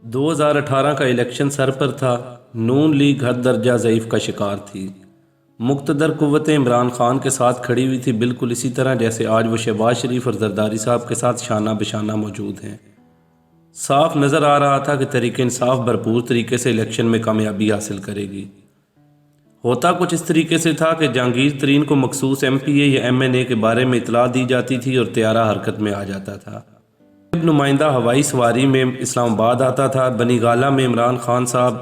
2018 کا الیکشن سر پر تھا۔ نون لیگ حد درجہ ضعیف کا شکار تھی۔ مقتدر قوتیں عمران خان کے ساتھ کھڑی ہوئی تھی، بالکل اسی طرح جیسے آج وہ شہباز شریف اور زرداری صاحب کے ساتھ شانہ بشانہ موجود ہیں۔ صاف نظر آ رہا تھا کہ تحریک انصاف بھرپور طریقے سے الیکشن میں کامیابی حاصل کرے گی۔ ہوتا کچھ اس طریقے سے تھا کہ جہانگیر ترین کو مخصوص ایم پی اے یا ایم این اے کے بارے میں اطلاع دی جاتی تھی اور طیارہ حرکت میں آ جاتا تھا۔ جب نمائندہ ہوائی سواری میں اسلام آباد آتا تھا، بنی گالہ میں عمران خان صاحب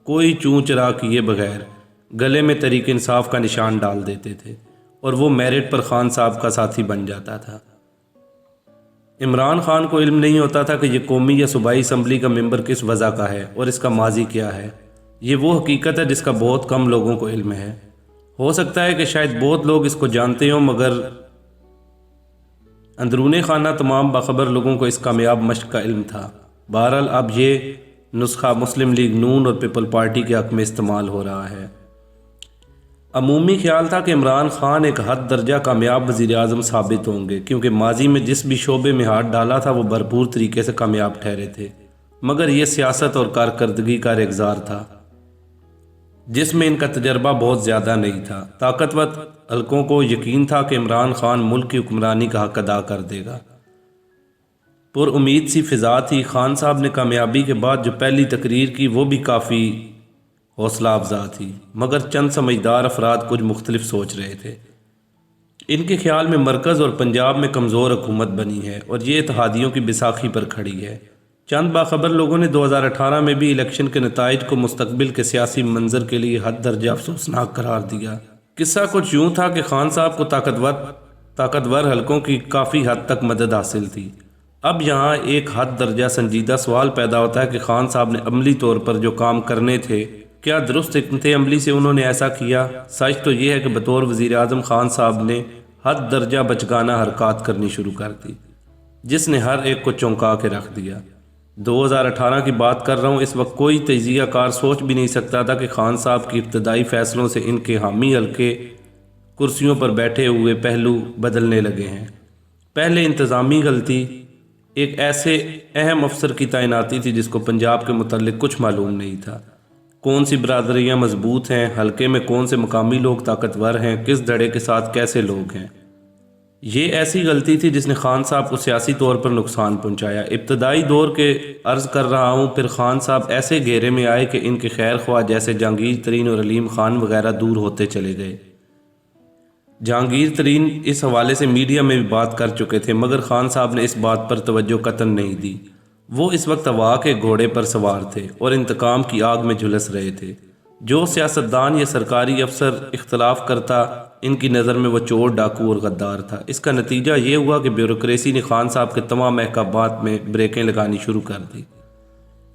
کوئی چوں چرا کیے بغیر گلے میں تحریک انصاف کا نشان ڈال دیتے تھے اور وہ میرٹ پر خان صاحب کا ساتھی بن جاتا تھا۔ عمران خان کو علم نہیں ہوتا تھا کہ یہ قومی یا صوبائی اسمبلی کا ممبر کس وضع کا ہے اور اس کا ماضی کیا ہے۔ یہ وہ حقیقت ہے جس کا بہت کم لوگوں کو علم ہے۔ ہو سکتا ہے کہ شاید بہت لوگ اس کو جانتے ہوں، مگر اندرون خانہ تمام باخبر لوگوں کو اس کامیاب مشق کا علم تھا۔ بہرحال اب یہ نسخہ مسلم لیگ نون اور پیپل پارٹی کے حق میں استعمال ہو رہا ہے۔ عمومی خیال تھا کہ عمران خان ایک حد درجہ کامیاب وزیر اعظم ثابت ہوں گے، کیونکہ ماضی میں جس بھی شعبے میں ہاتھ ڈالا تھا وہ بھرپور طریقے سے کامیاب ٹھہرے تھے، مگر یہ سیاست اور کارکردگی کا ریگزار تھا جس میں ان کا تجربہ بہت زیادہ نہیں تھا۔ طاقتور حلقوں کو یقین تھا کہ عمران خان ملک کی حکمرانی کا حق ادا کر دے گا۔ پر امید سی فضا تھی۔ خان صاحب نے کامیابی کے بعد جو پہلی تقریر کی وہ بھی کافی حوصلہ افزا تھی، مگر چند سمجھدار افراد کچھ مختلف سوچ رہے تھے۔ ان کے خیال میں مرکز اور پنجاب میں کمزور حکومت بنی ہے اور یہ اتحادیوں کی بساخی پر کھڑی ہے۔ چند باخبر لوگوں نے 2018 میں بھی الیکشن کے نتائج کو مستقبل کے سیاسی منظر کے لیے حد درجہ افسوسناک قرار دیا۔ قصہ کچھ یوں تھا کہ خان صاحب کو طاقتور حلقوں کی کافی حد تک مدد حاصل تھی۔ اب یہاں ایک حد درجہ سنجیدہ سوال پیدا ہوتا ہے کہ خان صاحب نے عملی طور پر جو کام کرنے تھے، کیا درست حکمت عملی سے انہوں نے ایسا کیا؟ سچ تو یہ ہے کہ بطور وزیر اعظم خان صاحب نے حد درجہ بچگانہ حرکات کرنی شروع کر دی، جس نے ہر ایک کو چونکا کے رکھ دیا۔ 2018 کی بات کر رہا ہوں، اس وقت کوئی تجزیہ کار سوچ بھی نہیں سکتا تھا کہ خان صاحب کی ابتدائی فیصلوں سے ان کے حامی حلقے کرسیوں پر بیٹھے ہوئے پہلو بدلنے لگے ہیں۔ پہلے انتظامی غلطی، ایک ایسے اہم افسر کی تعیناتی تھی جس کو پنجاب کے متعلق کچھ معلوم نہیں تھا۔ کون سی برادریاں مضبوط ہیں، حلقے میں کون سے مقامی لوگ طاقتور ہیں، کس دھڑے کے ساتھ کیسے لوگ ہیں۔ یہ ایسی غلطی تھی جس نے خان صاحب کو سیاسی طور پر نقصان پہنچایا۔ ابتدائی دور کے عرض کر رہا ہوں، پھر خان صاحب ایسے گھیرے میں آئے کہ ان کے خیر خواہ جیسے جہانگیر ترین اور علیم خان وغیرہ دور ہوتے چلے گئے۔ جہانگیر ترین اس حوالے سے میڈیا میں بھی بات کر چکے تھے، مگر خان صاحب نے اس بات پر توجہ قطعاً نہیں دی۔ وہ اس وقت ہوا کے گھوڑے پر سوار تھے اور انتقام کی آگ میں جھلس رہے تھے۔ جو سیاستدان یا سرکاری افسر اختلاف کرتا، ان کی نظر میں وہ چور، ڈاکو اور غدار تھا۔ اس کا نتیجہ یہ ہوا کہ بیوروکریسی نے خان صاحب کے تمام احکامات میں بریکیں لگانی شروع کر دی۔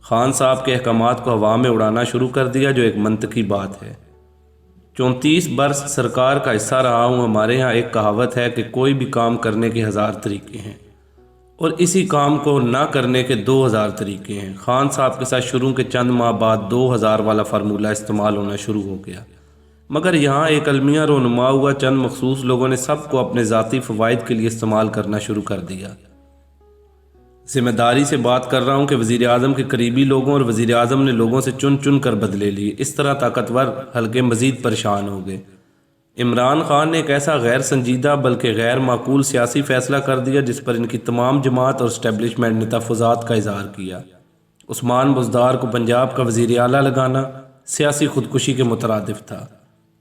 خان صاحب کے احکامات کو ہوا میں اڑانا شروع کر دیا، جو ایک منطقی بات ہے۔ 34 برس سرکار کا حصہ رہا ہوں۔ ہمارے ہاں ایک کہاوت ہے کہ کوئی بھی کام کرنے کے 1000 طریقے ہیں اور اسی کام کو نہ کرنے کے 2000 طریقے ہیں۔ خان صاحب کے ساتھ شروع کے چند ماہ بعد 2000 والا فارمولہ استعمال ہونا شروع ہو گیا، مگر یہاں ایک المیہ رونما ہوا۔ چند مخصوص لوگوں نے سب کو اپنے ذاتی فوائد کے لیے استعمال کرنا شروع کر دیا۔ ذمہ داری سے بات کر رہا ہوں کہ وزیر اعظم کے قریبی لوگوں اور وزیر اعظم نے لوگوں سے چن چن کر بدلے لیے۔ اس طرح طاقتور حلقے مزید پریشان ہو گئے۔ عمران خان نے ایک ایسا غیر سنجیدہ بلکہ غیر معقول سیاسی فیصلہ کر دیا جس پر ان کی تمام جماعت اور اسٹیبلشمنٹ نے تحفظات کا اظہار کیا۔ عثمان بزدار کو پنجاب کا وزیر اعلیٰ لگانا سیاسی خودکشی کے مترادف تھا۔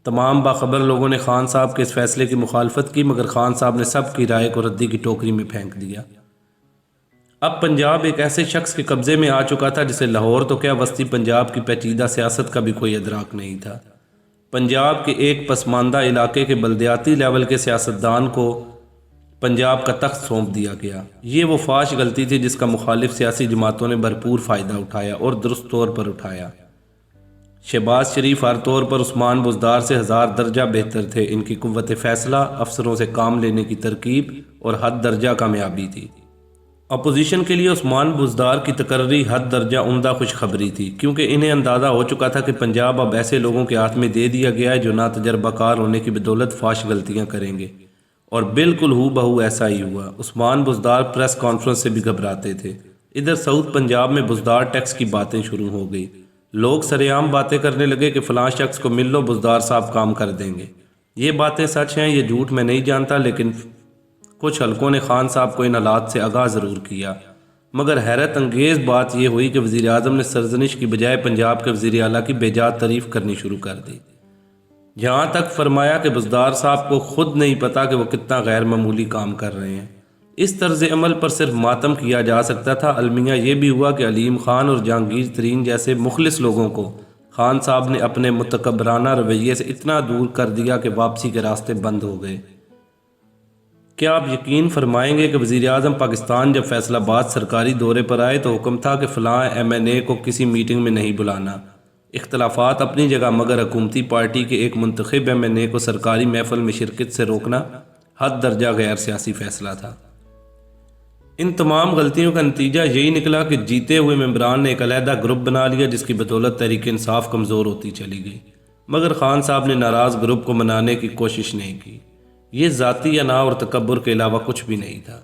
تمام باخبر لوگوں نے خان صاحب کے اس فیصلے کی مخالفت کی، مگر خان صاحب نے سب کی رائے کو ردی کی ٹوکری میں پھینک دیا۔ اب پنجاب ایک ایسے شخص کے قبضے میں آ چکا تھا جسے لاہور تو کیا، وسطی پنجاب کی پیچیدہ سیاست کا بھی کوئی ادراک نہیں تھا۔ پنجاب کے ایک پسماندہ علاقے کے بلدیاتی لیول کے سیاستدان کو پنجاب کا تخت سونپ دیا گیا۔ یہ وہ فاش غلطی تھی جس کا مخالف سیاسی جماعتوں نے بھرپور فائدہ اٹھایا اور درست طور پر اٹھایا۔ شہباز شریف ہر طور پر عثمان بزدار سے 1000 درجہ بہتر تھے۔ ان کی قوت فیصلہ، افسروں سے کام لینے کی ترکیب اور حد درجہ کامیابی تھی۔ اپوزیشن کے لیے عثمان بزدار کی تقرری حد درجہ عمدہ خوشخبری تھی، کیونکہ انہیں اندازہ ہو چکا تھا کہ پنجاب اب ایسے لوگوں کے ہاتھ میں دے دیا گیا ہے جو نہ تجربہ کار ہونے کی بدولت فاش غلطیاں کریں گے، اور بالکل ہو بہو ایسا ہی ہوا۔ عثمان بزدار پریس کانفرنس سے بھی گھبراتے تھے۔ ادھر ساؤتھ پنجاب میں بزدار ٹیکس کی باتیں شروع ہو گئی۔ لوگ سرعام باتیں کرنے لگے کہ فلاں شخص کو مل لو، بزدار صاحب کام کر دیں گے۔ یہ باتیں سچ ہیں، یہ جھوٹ میں نہیں جانتا، لیکن کچھ حلقوں نے خان صاحب کو ان حالات سے آگاہ ضرور کیا۔ مگر حیرت انگیز بات یہ ہوئی کہ وزیر اعظم نے سرزنش کی بجائے پنجاب کے وزیر اعلیٰ کی بے جا تعریف کرنی شروع کر دی۔ جہاں تک فرمایا کہ بزدار صاحب کو خود نہیں پتا کہ وہ کتنا غیر معمولی کام کر رہے ہیں۔ اس طرز عمل پر صرف ماتم کیا جا سکتا تھا۔ المیہ یہ بھی ہوا کہ علیم خان اور جہانگیر ترین جیسے مخلص لوگوں کو خان صاحب نے اپنے متکبرانہ رویے سے اتنا دور کر دیا کہ واپسی کے راستے بند ہو گئے۔ کیا آپ یقین فرمائیں گے کہ وزیر اعظم پاکستان جب فیصل آباد سرکاری دورے پر آئے تو حکم تھا کہ فلاں MNA کو کسی میٹنگ میں نہیں بلانا۔ اختلافات اپنی جگہ، مگر حکومتی پارٹی کے ایک منتخب MNA کو سرکاری محفل میں شرکت سے روکنا حد درجہ غیر سیاسی فیصلہ تھا۔ ان تمام غلطیوں کا نتیجہ یہی نکلا کہ جیتے ہوئے ممبران نے ایک علیحدہ گروپ بنا لیا، جس کی بدولت تحریک انصاف کمزور ہوتی چلی گئی۔ مگر خان صاحب نے ناراض گروپ کو منانے کی کوشش نہیں کی۔ یہ ذاتی انا اور تکبر کے علاوہ کچھ بھی نہیں تھا۔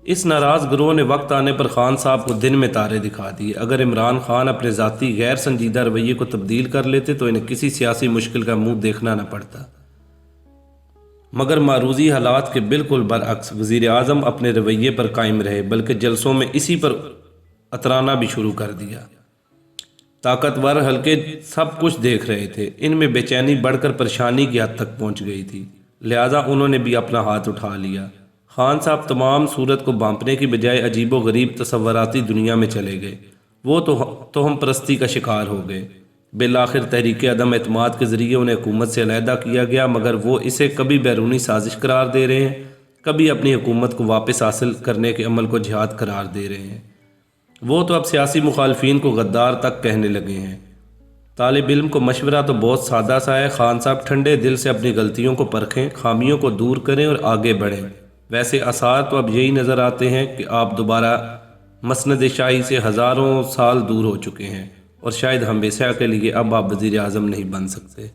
اس ناراض گروہ نے وقت آنے پر خان صاحب کو دن میں تارے دکھا دیے۔ اگر عمران خان اپنے ذاتی غیر سنجیدہ رویے کو تبدیل کر لیتے تو انہیں کسی سیاسی مشکل کا منہ دیکھنا نہ پڑتا۔ مگر معروضی حالات کے بالکل برعکس وزیر اعظم اپنے رویے پر قائم رہے، بلکہ جلسوں میں اسی پر اترانا بھی شروع کر دیا۔ طاقتور حلقے سب کچھ دیکھ رہے تھے، ان میں بے چینی بڑھ کر پریشانی کی حد تک پہنچ گئی تھی، لہٰذا انہوں نے بھی اپنا ہاتھ اٹھا لیا۔ خان صاحب تمام صورت کو بانپنے کی بجائے عجیب و غریب تصوراتی دنیا میں چلے گئے۔ وہ تو توہم پرستی کا شکار ہو گئے۔ بالآخر تحریک عدم اعتماد کے ذریعے انہیں حکومت سے علیحدہ کیا گیا، مگر وہ اسے کبھی بیرونی سازش قرار دے رہے ہیں، کبھی اپنی حکومت کو واپس حاصل کرنے کے عمل کو جہاد قرار دے رہے ہیں۔ وہ تو اب سیاسی مخالفین کو غدار تک کہنے لگے ہیں۔ طالب علم کو مشورہ تو بہت سادہ سا ہے، خان صاحب ٹھنڈے دل سے اپنی غلطیوں کو پرکھیں، خامیوں کو دور کریں اور آگے بڑھیں۔ ویسے آثار تو اب یہی نظر آتے ہیں کہ آپ دوبارہ مسند شاہی سے ہزاروں سال دور ہو چکے ہیں، اور شاید ہمیشہ کے لیے اب آپ وزیر اعظم نہیں بن سکتے۔